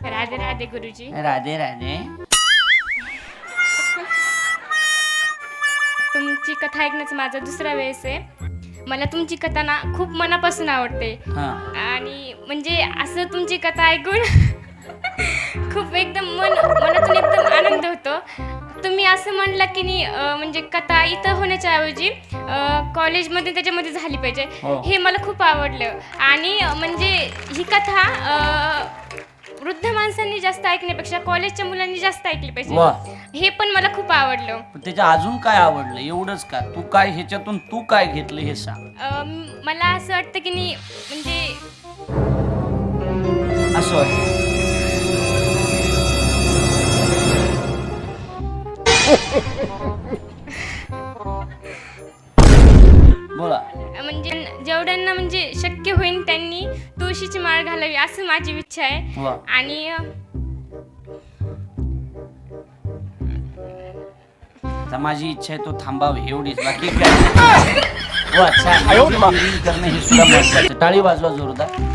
राधे राधे गुरुजी. राधे राधे. तुमची कथा ऐकण्याचा माझा दुसरा वेळेस आहे. मला तुमची कथा ना खूप मनापासून आवडते. आणि म्हणजे असं तुमची कथा ऐकून खूप एकदम मनातून एकदम आनंद होतो. तुम्ही असं म्हणला की नाही म्हणजे कथा इथं होण्याच्या ऐवजी कॉलेजमध्ये त्याच्यामध्ये झाली पाहिजे. हे मला खूप आवडलं. आणि म्हणजे ही कथा वृद्ध माणसांनी जास्त ऐकण्यापेक्षा कॉलेजच्या मुलांनी जास्त ऐकली पाहिजे. हे पण मला खूप आवडलं. त्याच्या अजून काय आवडलं? एवढंच का? तू काय ह्याच्यातून तू काय घेतलं हे सांग. मला असं वाटतं की नाही म्हणजे असं बोला. म्हणजे जेवढ्यांना म्हणजे शक्य होईल त्यांनी तुळशीची माळ घालावी असं माझी इच्छा आहे. आणि माझी इच्छा आहे तो थांबावे एवढीच, बाकी काय. करणं हे सुद्धा महत्वाचं. टाळी वाजवा जोरदार.